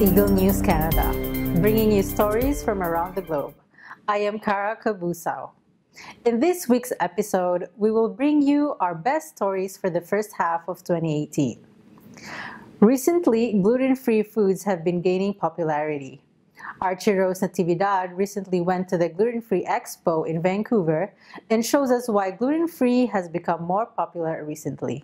Eagle News Canada, bringing you stories from around the globe. I am Cara Cabusao. In this week's episode, we will bring you our best stories for the first half of 2018. Recently, gluten-free foods have been gaining popularity. Archie Rose Natividad recently went to the Gluten-Free Expo in Vancouver and shows us why gluten-free has become more popular recently.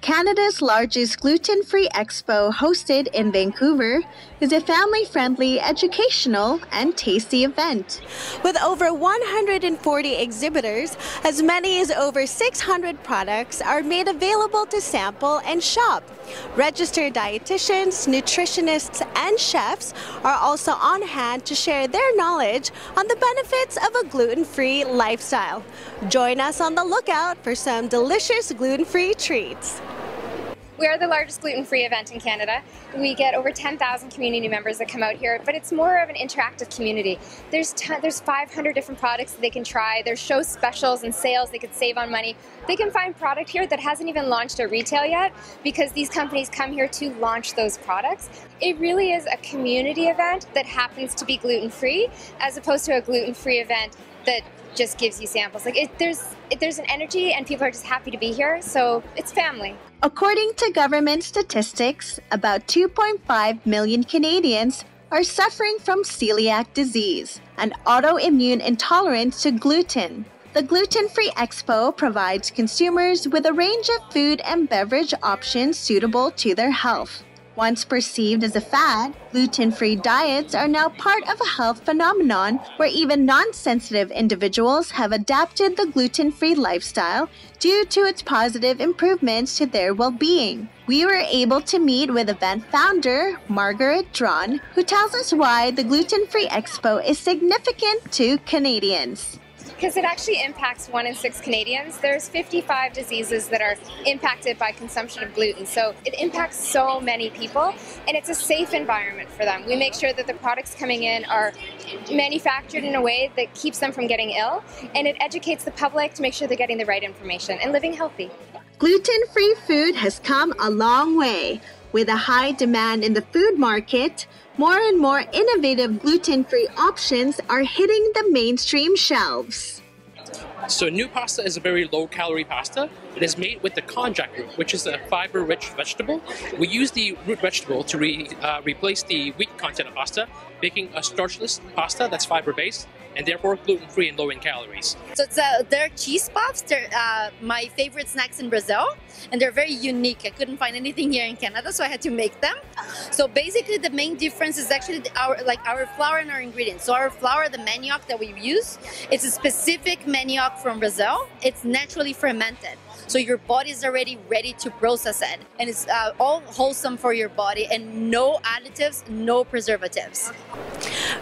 Canada's largest gluten-free expo, hosted in Vancouver, is a family-friendly, educational, and tasty event. With over 140 exhibitors, as many as over 600 products are made available to sample and shop. Registered dietitians, nutritionists, and chefs are also on hand to share their knowledge on the benefits of a gluten-free lifestyle. Join us on the lookout for some delicious gluten-free treats. We are the largest gluten-free event in Canada. We get over 10,000 community members that come out here, but it's more of an interactive community. There's 500 different products that they can try. There's show specials and sales. They could save on money. They can find product here that hasn't even launched at retail yet because these companies come here to launch those products. It really is a community event that happens to be gluten-free as opposed to a gluten-free event that just gives you samples. There's an energy and people are just happy to be here, so it's family. According to government statistics, about 2.5 million Canadians are suffering from celiac disease, an autoimmune intolerance to gluten. The Gluten-Free Expo provides consumers with a range of food and beverage options suitable to their health. Once perceived as a fad, gluten-free diets are now part of a health phenomenon where even non-sensitive individuals have adapted the gluten-free lifestyle due to its positive improvements to their well-being. We were able to meet with event founder Margaret Drawn, who tells us why the Gluten-Free Expo is significant to Canadians. Because it actually impacts 1 in 6 Canadians. There's 55 diseases that are impacted by consumption of gluten. So it impacts so many people, and it's a safe environment for them. We make sure that the products coming in are manufactured in a way that keeps them from getting ill, and it educates the public to make sure they're getting the right information and living healthy. Gluten-free food has come a long way. With a high demand in the food market, more and more innovative gluten-free options are hitting the mainstream shelves. So new pasta is a very low-calorie pasta. It is made with the konjac root, which is a fiber-rich vegetable. We use the root vegetable to replace the wheat content of pasta, making a starchless pasta that's fiber-based and therefore gluten-free and low in calories. So they're cheese puffs. They're my favorite snacks in Brazil, and they're very unique. I couldn't find anything here in Canada, so I had to make them. So basically, the main difference is actually our flour and our ingredients. So our flour, the manioc that we use, it's a specific manioc from Brazil. It's naturally fermented. So your body is already ready to process it. And it's all wholesome for your body and no additives, no preservatives.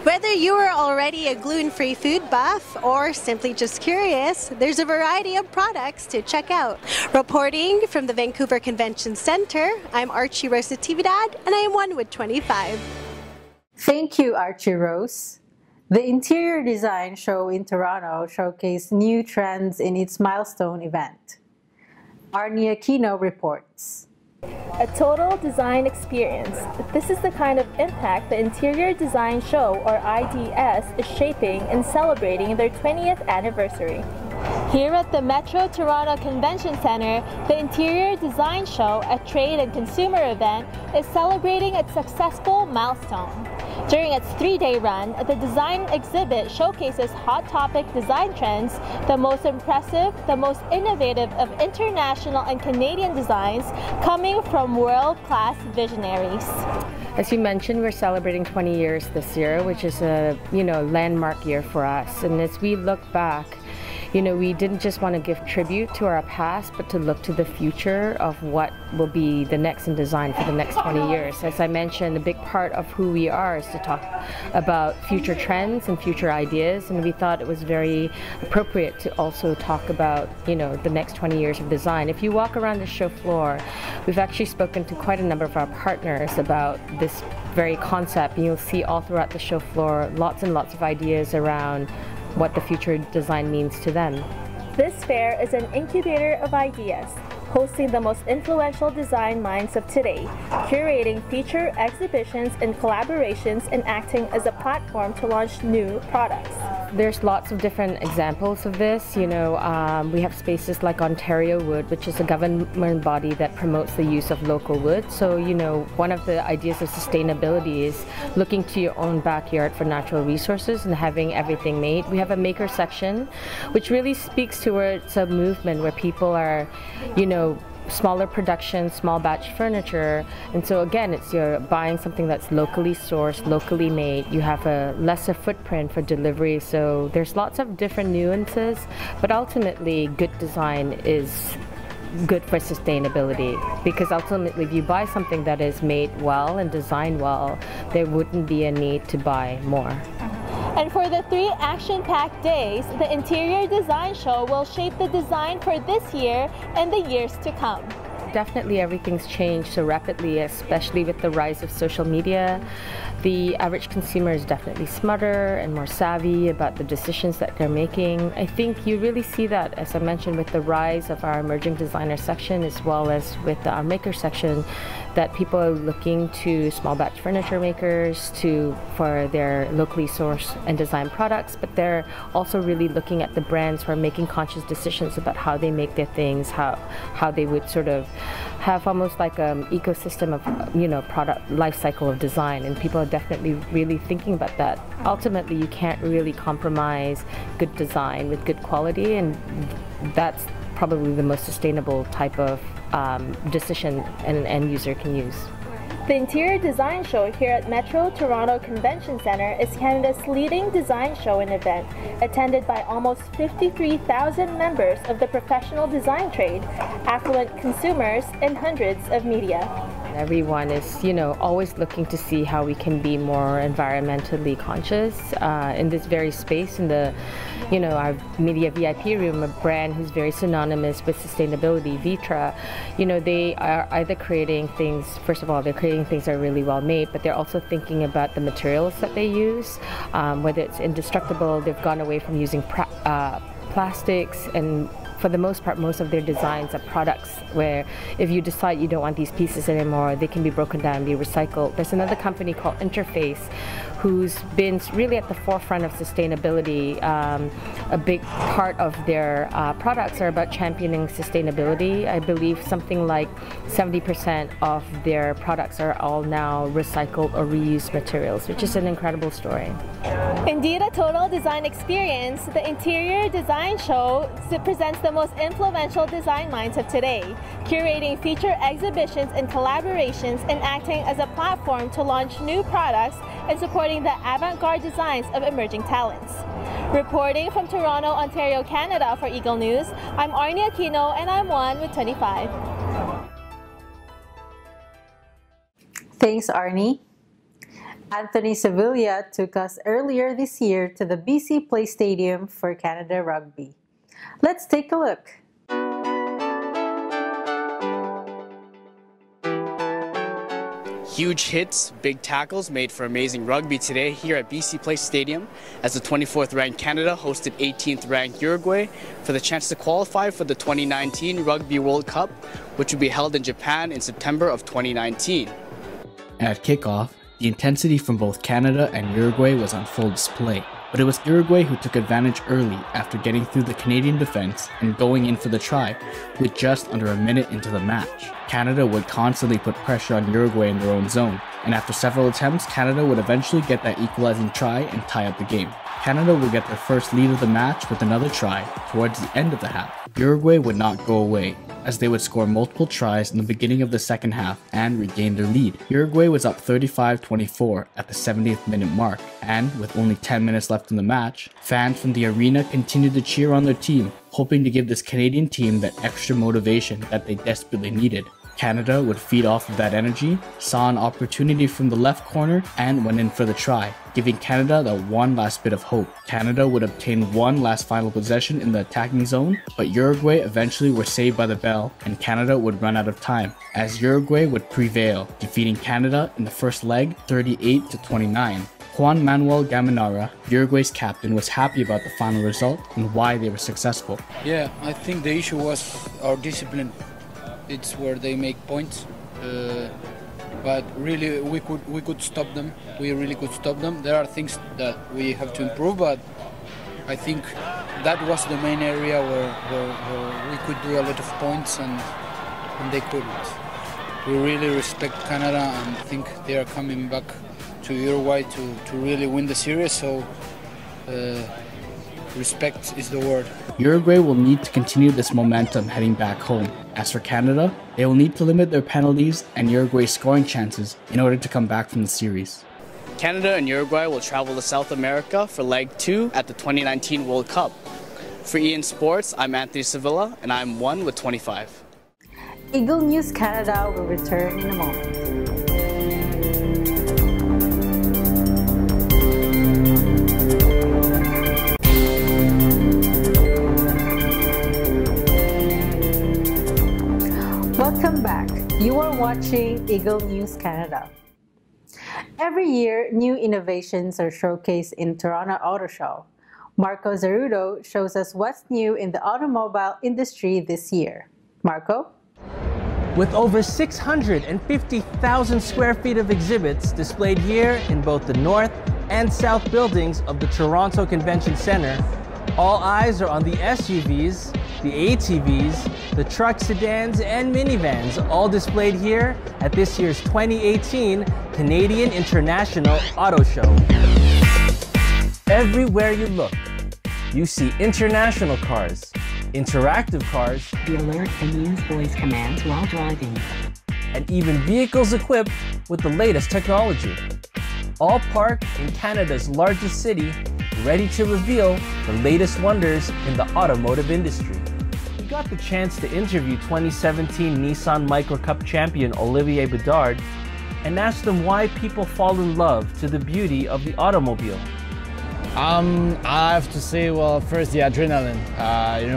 Whether you are already a gluten-free food buff or simply just curious, there's a variety of products to check out. Reporting from the Vancouver Convention Centre, I'm Archie Rose Natividad, and I am one with 25. Thank you, Archie Rose. The Interior Design Show in Toronto showcased new trends in its milestone event. Arnie Aquino reports. A total design experience. This is the kind of impact the Interior Design Show, or IDS, is shaping and celebrating their 20th anniversary. Here at the Metro Toronto Convention Centre, the Interior Design Show, a trade and consumer event, is celebrating its successful milestone. During its 3-day run, the design exhibit showcases hot topic design trends, the most impressive, the most innovative of international and Canadian designs coming from world-class visionaries. As you mentioned, we're celebrating 20 years this year, which is a landmark year for us. And as we look back, we didn't just want to give tribute to our past, but to look to the future of what will be the next in design for the next 20 years. As I mentioned, a big part of who we are is to talk about future trends and future ideas, and we thought it was very appropriate to also talk about, the next 20 years of design. If you walk around the show floor, we've actually spoken to quite a number of our partners about this very concept, and you'll see all throughout the show floor lots and lots of ideas around what the future design means to them. This fair is an incubator of ideas, hosting the most influential design minds of today, curating feature exhibitions and collaborations, and acting as a platform to launch new products. There's lots of different examples of this. We have spaces like Ontario Wood, which is a government body that promotes the use of local wood. So, one of the ideas of sustainability is looking to your own backyard for natural resources and having everything made. We have a maker section, which really speaks towards a movement where people are, smaller production, small batch furniture. And so again, you're buying something that's locally sourced, locally made. You have a lesser footprint for delivery. So there's lots of different nuances, but ultimately good design is good for sustainability, because ultimately if you buy something that is made well and designed well, there wouldn't be a need to buy more. And for the 3 action-packed days, the Interior Design Show will shape the design for this year and the years to come. Definitely everything's changed so rapidly, especially with the rise of social media. The average consumer is definitely smarter and more savvy about the decisions that they're making. I think you really see that, as I mentioned, with the rise of our emerging designer section as well as with our maker section, that people are looking to small batch furniture makers for their locally sourced and designed products, but they're also really looking at the brands who are making conscious decisions about how they make their things, how they would sort of have almost like an ecosystem of product life cycle of design, and people are definitely really thinking about that. Ultimately, you can't really compromise good design with good quality, and that's probably the most sustainable type of decision an end user can use. The Interior Design Show here at Metro Toronto Convention Centre is Canada's leading design show and event, attended by almost 53,000 members of the professional design trade, affluent consumers, and hundreds of media. Everyone is, always looking to see how we can be more environmentally conscious in this very space. In the, our media VIP room, a brand who's very synonymous with sustainability, Vitra, they are either creating things. First of all, they're creating things that are really well made, but they're also thinking about the materials that they use, whether it's indestructible. They've gone away from using plastics, and for the most part, most of their designs are products where if you decide you don't want these pieces anymore, they can be broken down and be recycled. There's another company called Interface who's been really at the forefront of sustainability. A big part of their products are about championing sustainability. I believe something like 70% of their products are all now recycled or reused materials, which is an incredible story. Indeed, a total design experience, the Interior Design Show presents the most influential design minds of today, curating feature exhibitions and collaborations and acting as a platform to launch new products and supporting the avant-garde designs of emerging talents. Reporting from Toronto, Ontario, Canada for Eagle News, I'm Arnie Aquino and I'm one with 25. Thanks, Arnie. Anthony Sevilla took us earlier this year to the BC Play Stadium for Canada Rugby. Let's take a look. Huge hits, big tackles made for amazing rugby today here at BC Place Stadium as the 24th ranked Canada hosted 18th ranked Uruguay for the chance to qualify for the 2019 Rugby World Cup, which will be held in Japan in September of 2019. At kickoff, the intensity from both Canada and Uruguay was on full display, but it was Uruguay who took advantage early after getting through the Canadian defense and going in for the try with just under a minute into the match. Canada would constantly put pressure on Uruguay in their own zone, and after several attempts, Canada would eventually get that equalizing try and tie up the game. Canada would get their first lead of the match with another try towards the end of the half. Uruguay would not go away, as they would score multiple tries in the beginning of the second half and regain their lead. Uruguay was up 35-24 at the 70th minute mark, and with only 10 minutes left in the match, fans from the arena continued to cheer on their team, hoping to give this Canadian team that extra motivation that they desperately needed. Canada would feed off of that energy, saw an opportunity from the left corner, and went in for the try, giving Canada that one last bit of hope. Canada would obtain one last final possession in the attacking zone, but Uruguay eventually were saved by the bell, and Canada would run out of time, as Uruguay would prevail, defeating Canada in the first leg 38-29. Juan Manuel Gaminara, Uruguay's captain, was happy about the final result and why they were successful. Yeah, I think the issue was our discipline. It's where they make points, but really we could stop them. We really could stop them. There are things that we have to improve, but I think that was the main area where we could do a lot of points and they couldn't. We really respect Canada and think they are coming back to Uruguay to really win the series, so respect is the word. Uruguay will need to continue this momentum heading back home. As for Canada, they will need to limit their penalties and Uruguay's scoring chances in order to come back from the series. Canada and Uruguay will travel to South America for Leg 2 at the 2019 World Cup. For EN Sports, I'm Anthony Sevilla, and I'm 1 with 25. Eagle News Canada will return in a moment. Welcome back. You are watching Eagle News Canada. Every year, new innovations are showcased in Toronto Auto Show. Marco Zarudo shows us what's new in the automobile industry this year. Marco? With over 650,000 square feet of exhibits displayed here in both the north and south buildings of the Toronto Convention Center, all eyes are on the SUVs, the ATVs, the truck sedans, and minivans, all displayed here at this year's 2018 Canadian International Auto Show. Everywhere you look, you see international cars, interactive cars, the alert and use voice commands while driving, and even vehicles equipped with the latest technology. All parked in Canada's largest city, ready to reveal the latest wonders in the automotive industry. We got the chance to interview 2017 Nissan Micro Cup champion Olivier Bedard and asked him why people fall in love to the beauty of the automobile. I have to say, well, first the adrenaline,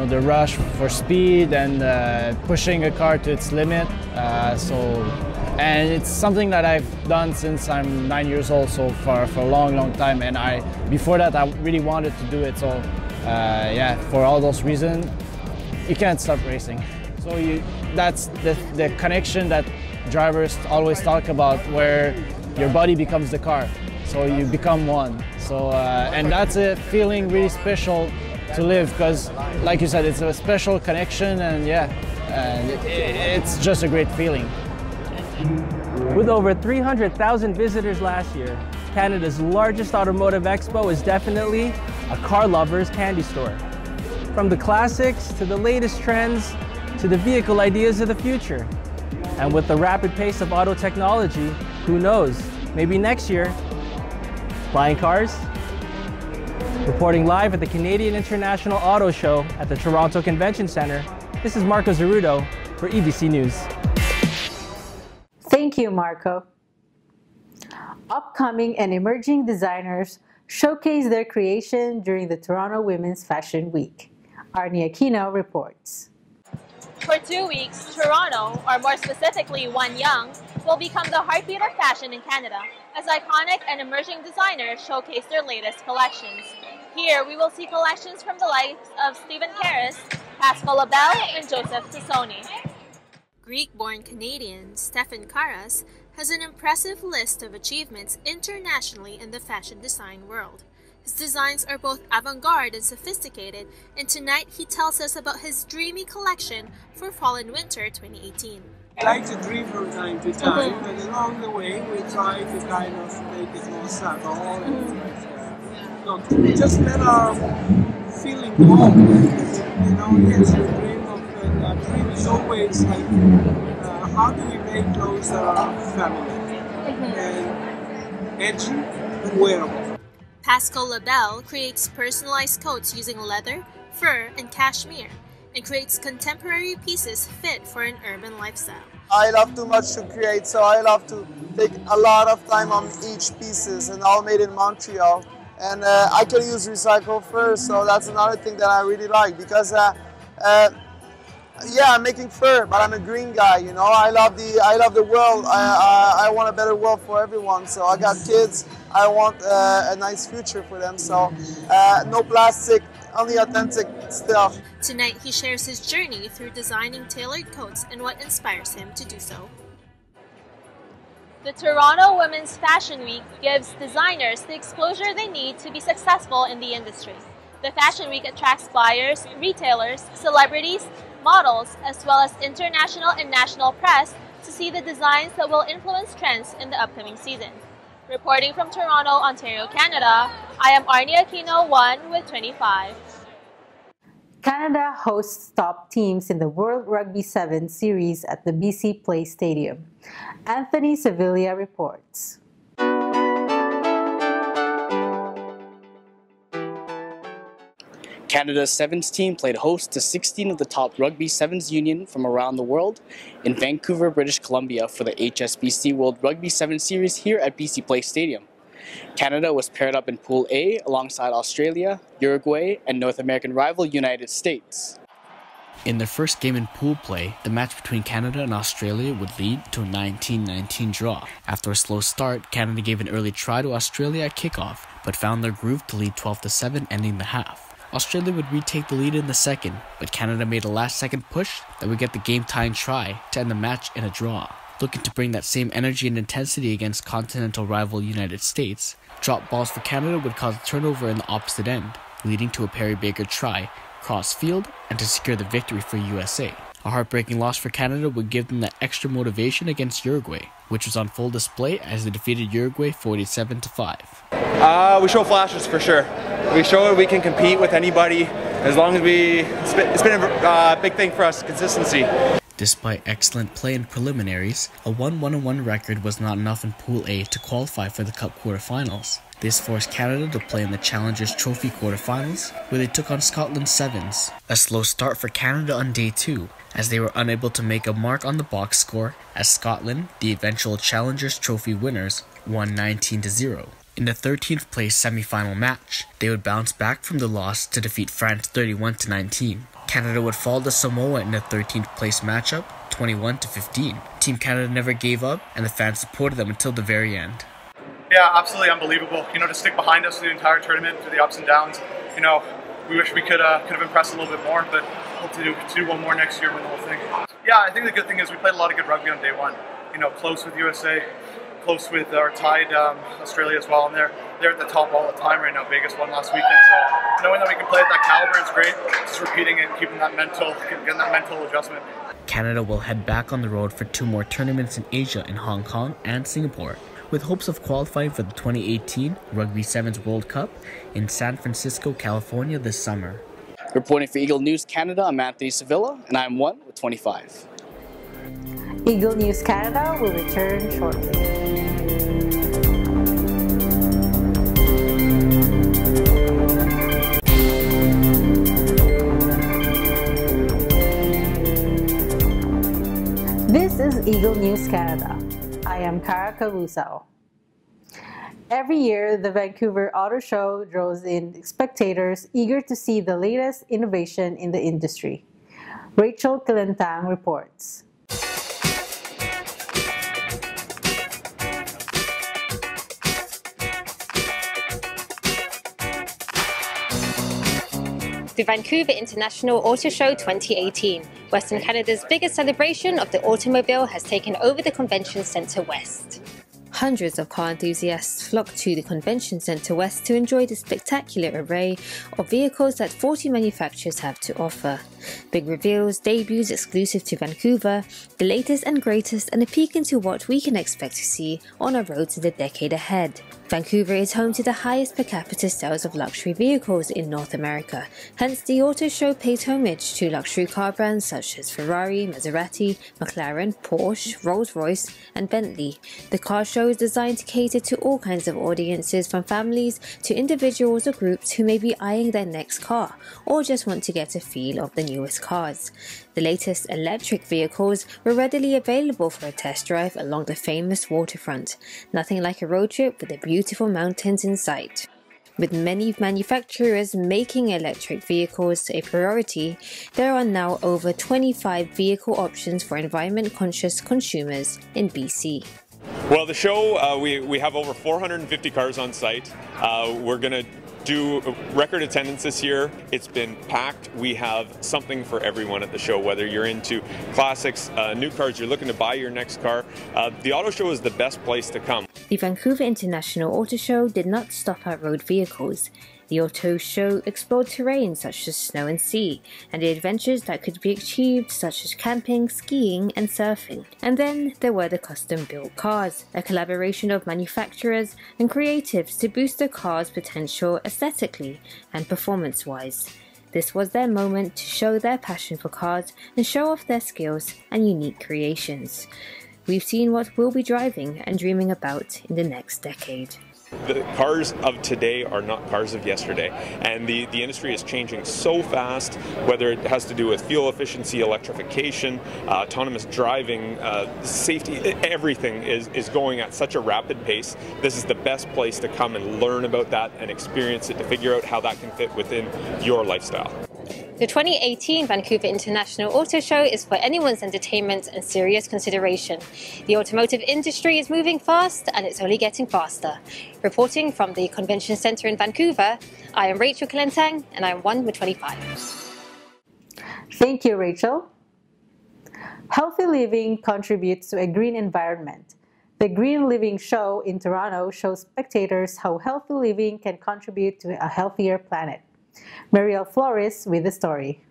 the rush for speed and pushing a car to its limit. And it's something that I've done since I'm 9 years old, so for a long time. And before that, I really wanted to do it. So yeah, for all those reasons, you can't stop racing. So that's the connection that drivers always talk about, where your body becomes the car. So you become one. So and that's a feeling really special to live, because like you said, it's a special connection, and yeah, and it's just a great feeling. With over 300,000 visitors last year, Canada's largest automotive expo is definitely a car lover's candy store. From the classics to the latest trends to the vehicle ideas of the future. And with the rapid pace of auto technology, who knows, maybe next year, flying cars? Reporting live at the Canadian International Auto Show at the Toronto Convention Center, this is Marco Zarudo for EBC News. Thank you, Marco. Upcoming and emerging designers showcase their creation during the Toronto Women's Fashion Week. Arnie Aquino reports. For 2 weeks, Toronto, or more specifically One Young, will become the heartbeat of fashion in Canada as iconic and emerging designers showcase their latest collections. Here, we will see collections from the likes of Stephen Karras, Pascal Labelle, and Joseph Tassoni. Greek-born Canadian Stephen Karras has an impressive list of achievements internationally in the fashion design world. His designs are both avant-garde and sophisticated, and tonight he tells us about his dreamy collection for fall and winter 2018. I like to dream from time to time, and along the way we try to kind of make it more subtle and just let our feeling go. Yes, the dream of a dream is always like, how do we make clothes that are feminine and edgy and wearable? Pascal Labelle creates personalized coats using leather, fur, and cashmere, and creates contemporary pieces fit for an urban lifestyle. I love too much to create, so I love to take a lot of time on each pieces, and all made in Montreal. And I can use recycled fur, so that's another thing that I really like, because Yeah, I'm making fur, but I'm a green guy. You know, I love the world. I want a better world for everyone. So I got kids. I want a nice future for them. So no plastic, only authentic stuff. Tonight, he shares his journey through designing tailored coats and what inspires him to do so. The Toronto Women's Fashion Week gives designers the exposure they need to be successful in the industry. The Fashion Week attracts buyers, retailers, celebrities, models, as well as international and national press to see the designs that will influence trends in the upcoming season. Reporting from Toronto, Ontario, Canada, I am Arnie Aquino, 1 with 25. Canada hosts top teams in the World Rugby 7 series at the BC Place Stadium. Anthony Sevilla reports. Canada's Sevens team played host to 16 of the top Rugby Sevens union from around the world in Vancouver, British Columbia for the HSBC World Rugby 7 Series here at BC Place Stadium. Canada was paired up in Pool A alongside Australia, Uruguay, and North American rival United States. In their first game in pool play, the match between Canada and Australia would lead to a 19-19 draw. After a slow start, Canada gave an early try to Australia at kickoff, but found their groove to lead 12-7, ending the half. Australia would retake the lead in the second, but Canada made a last-second push that would get the game-tying try to end the match in a draw. Looking to bring that same energy and intensity against continental rival United States, drop balls for Canada would cause a turnover in the opposite end, leading to a Perry Baker try, cross field, and to secure the victory for USA. A heartbreaking loss for Canada would give them that extra motivation against Uruguay, which was on full display as they defeated Uruguay 47-5. We show flashes for sure. We show we can compete with anybody as long as it's been a big thing for us, consistency. Despite excellent play in preliminaries, a 1-1-1 record was not enough in Pool A to qualify for the Cup quarterfinals. This forced Canada to play in the Challengers Trophy quarterfinals, where they took on Scotland Sevens. A slow start for Canada on day 2, as they were unable to make a mark on the box score, as Scotland, the eventual Challengers Trophy winners, won 19-0. In the 13th place semi-final match, they would bounce back from the loss to defeat France 31-19. Canada would fall to Samoa in the 13th place matchup, 21-15. Team Canada never gave up, and the fans supported them until the very end. Yeah, absolutely unbelievable. You know, to stick behind us through the entire tournament, through the ups and downs. You know, we wish we could have impressed a little bit more, but hope to do one more next year, win the whole thing. Yeah, I think the good thing is we played a lot of good rugby on day 1. You know, close with USA, close with our tied Australia as well, and they're at the top all the time right now. Vegas won last weekend, so knowing that we can play at that caliber is great. Just repeating it, getting that mental adjustment. Canada will head back on the road for 2 more tournaments in Asia in Hong Kong and Singapore, with hopes of qualifying for the 2018 Rugby Sevens World Cup in San Francisco, California this summer. Reporting for Eagle News Canada, I'm Anthony Sevilla, and I'm 1 with 25. Eagle News Canada will return shortly. This is Eagle News Canada. I am Cara Cabusao. Every year, the Vancouver Auto Show draws in spectators eager to see the latest innovation in the industry. Rachel Kilentang reports. The Vancouver International Auto Show 2018, Western Canada's biggest celebration of the automobile, has taken over the Convention Centre West. Hundreds of car enthusiasts flock to the Convention Centre West to enjoy the spectacular array of vehicles that 40 manufacturers have to offer. Big reveals, debuts exclusive to Vancouver, the latest and greatest, and a peek into what we can expect to see on our roads in the decade ahead. Vancouver is home to the highest per capita sales of luxury vehicles in North America, hence the auto show pays homage to luxury car brands such as Ferrari, Maserati, McLaren, Porsche, Rolls-Royce and Bentley. The car show is designed to cater to all kinds of audiences, from families to individuals or groups who may be eyeing their next car or just want to get a feel of the newest cars. The latest electric vehicles were readily available for a test drive along the famous waterfront. Nothing like a road trip with the beautiful mountains in sight. With many manufacturers making electric vehicles a priority, there are now over 25 vehicle options for environment-conscious consumers in BC. Well, the show, we have over 450 cars on site. We're going to do record attendance this year. It's been packed. We have something for everyone at the show, whether you're into classics, new cars, you're looking to buy your next car. The auto show is the best place to come. The Vancouver International Auto Show did not stop at road vehicles. The auto show explored terrain such as snow and sea, and the adventures that could be achieved such as camping, skiing and surfing. And then there were the custom-built cars, a collaboration of manufacturers and creatives to boost the car's potential aesthetically and performance-wise. This was their moment to show their passion for cars and show off their skills and unique creations. We've seen what we'll be driving and dreaming about in the next decade. The cars of today are not cars of yesterday, and the industry is changing so fast, whether it has to do with fuel efficiency, electrification, autonomous driving, safety, everything is going at such a rapid pace. This is the best place to come and learn about that and experience it to figure out how that can fit within your lifestyle. The 2018 Vancouver International Auto Show is for anyone's entertainment and serious consideration. The automotive industry is moving fast and it's only getting faster. Reporting from the Convention Centre in Vancouver, I am Rachel Kalentang and I am 1 with 25. Thank you, Rachel. Healthy living contributes to a green environment. The Green Living Show in Toronto shows spectators how healthy living can contribute to a healthier planet. Marielle Flores with the story.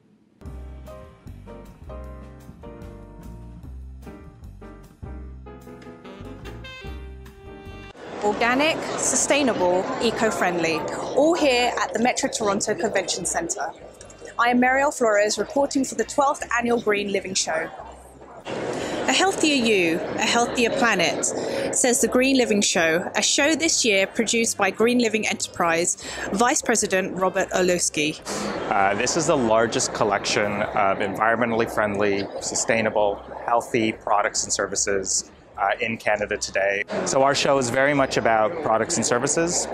Organic, sustainable, eco-friendly, all here at the Metro Toronto Convention Centre. I am Marielle Flores reporting for the 12th Annual Green Living Show. A healthier you, a healthier planet, says the Green Living Show, a show this year produced by Green Living Enterprise Vice President Robert Olowski. This is the largest collection of environmentally friendly, sustainable, healthy products and services in Canada today. So our show is very much about products and services,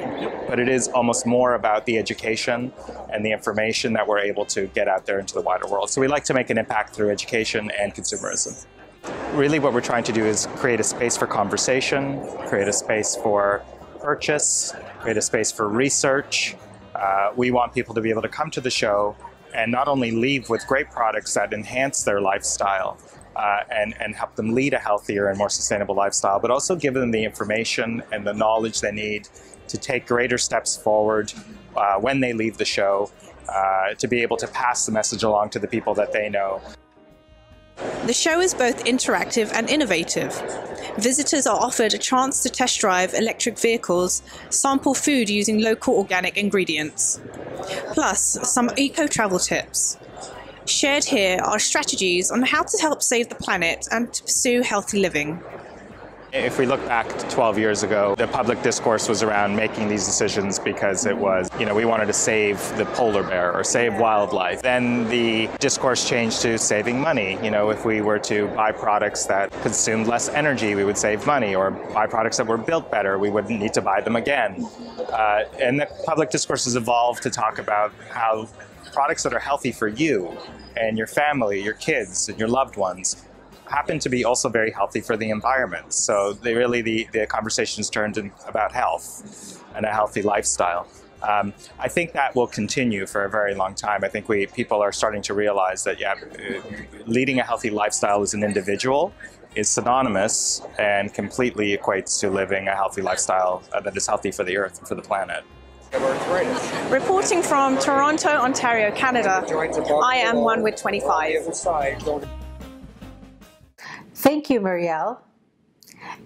but it is almost more about the education and the information that we're able to get out there into the wider world. So we like to make an impact through education and consumerism. Really what we're trying to do is create a space for conversation, create a space for purchase, create a space for research. We want people to be able to come to the show and not only leave with great products that enhance their lifestyle and help them lead a healthier and more sustainable lifestyle, but also give them the information and the knowledge they need to take greater steps forward when they leave the show, to be able to pass the message along to the people that they know. The show is both interactive and innovative. Visitors are offered a chance to test drive electric vehicles, sample food using local organic ingredients, plus some eco-travel tips. Shared here are strategies on how to help save the planet and to pursue healthy living. If we look back 12 years ago, the public discourse was around making these decisions because it was, we wanted to save the polar bear or save wildlife. Then the discourse changed to saving money. If we were to buy products that consumed less energy, we would save money, or buy products that were built better, we wouldn't need to buy them again. And the public discourse has evolved to talk about how products that are healthy for you and your family, your kids, and your loved ones happen to be also very healthy for the environment. So the conversations turned about health and a healthy lifestyle. I think that will continue for a very long time. I think people are starting to realize that leading a healthy lifestyle as an individual is synonymous and completely equates to living a healthy lifestyle that is healthy for the earth and for the planet. Reporting from Toronto, Ontario, Canada, I am 1 with 25. Thank you, Marielle.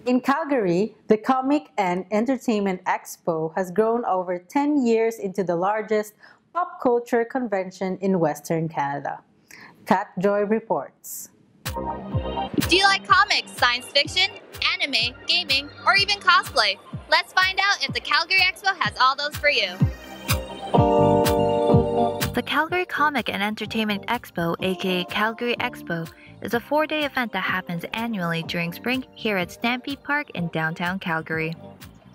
In Calgary, the Comic and Entertainment Expo has grown over 10 years into the largest pop culture convention in Western Canada. Kat Joy reports. Do you like comics, science fiction, anime, gaming, or even cosplay? Let's find out if the Calgary Expo has all those for you. The Calgary Comic and Entertainment Expo, aka Calgary Expo, is a 4-day event that happens annually during spring here at Stampede Park in downtown Calgary.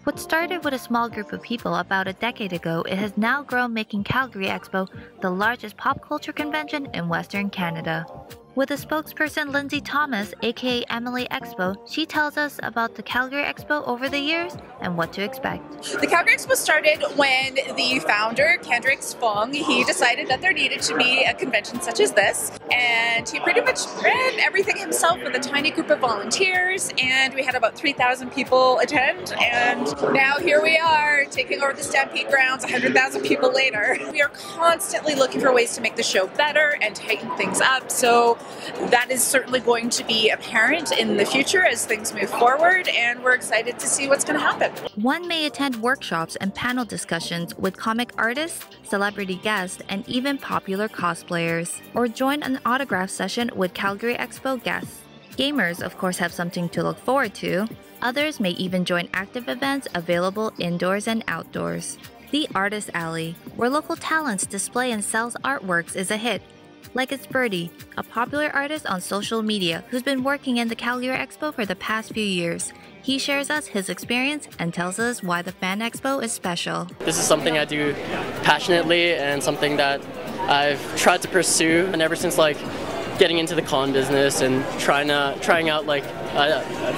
What started with a small group of people about a decade ago, it has now grown, making Calgary Expo the largest pop culture convention in Western Canada. With a spokesperson, Lindsay Thomas, aka Emily Expo, she tells us about the Calgary Expo over the years and what to expect. The Calgary Expo started when the founder, Kendrick Fong, he decided that there needed to be a convention such as this. And he pretty much ran everything himself with a tiny group of volunteers. And we had about 3,000 people attend. And now here we are, taking over the Stampede grounds 100,000 people later. We are constantly looking for ways to make the show better and tighten things up. So that is certainly going to be apparent in the future as things move forward, and we're excited to see what's going to happen. One may attend workshops and panel discussions with comic artists, celebrity guests, and even popular cosplayers, or join an autograph session with Calgary Expo guests. Gamers, of course, have something to look forward to. Others may even join active events available indoors and outdoors. The Artist Alley, where local talents display and sells artworks, is a hit. Like it's Birdie, a popular artist on social media who's been working in the Calgary Expo for the past few years. He shares us his experience and tells us why the Fan Expo is special. This is something I do passionately and something that I've tried to pursue, and ever since getting into the con business and trying out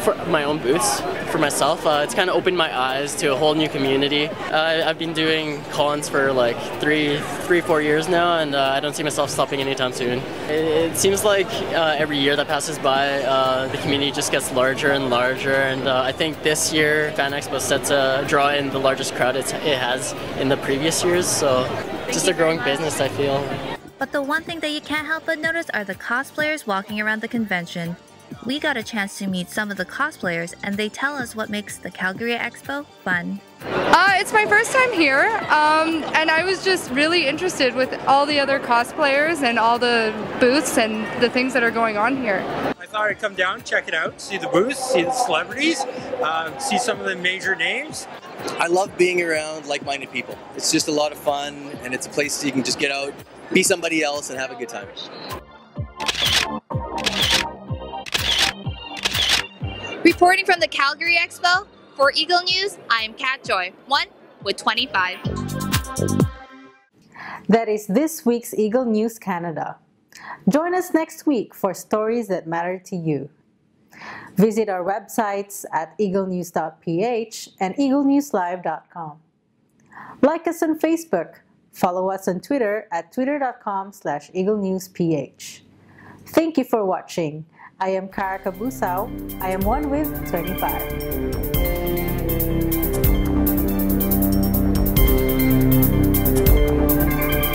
for my own booths for myself, it's kind of opened my eyes to a whole new community. I've been doing cons for three, 4 years now, and I don't see myself stopping anytime soon. It seems like every year that passes by, the community just gets larger and larger, and I think this year Fan Expo is set to draw in the largest crowd it has in the previous years, so just a growing business, I feel. But the one thing that you can't help but notice are the cosplayers walking around the convention. We got a chance to meet some of the cosplayers, and they tell us what makes the Calgary Expo fun. It's my first time here, and I was just really interested with all the other cosplayers and all the booths and the things that are going on here. I thought I'd come down, check it out, see the booths, see the celebrities, see some of the major names. I love being around like-minded people. It's just a lot of fun, and it's a place you can just get out, be somebody else, and have a good time. Reporting from the Calgary Expo, for Eagle News, I am Kat Joy, 1 with 25. That is this week's Eagle News Canada. Join us next week for stories that matter to you. Visit our websites at Eaglenews.PH and Eaglenewslive.com. Like us on Facebook. Follow us on Twitter at twitter.com/EagleNewsPH. Thank you for watching. I am Kara Kabusao. I am 1 with 25.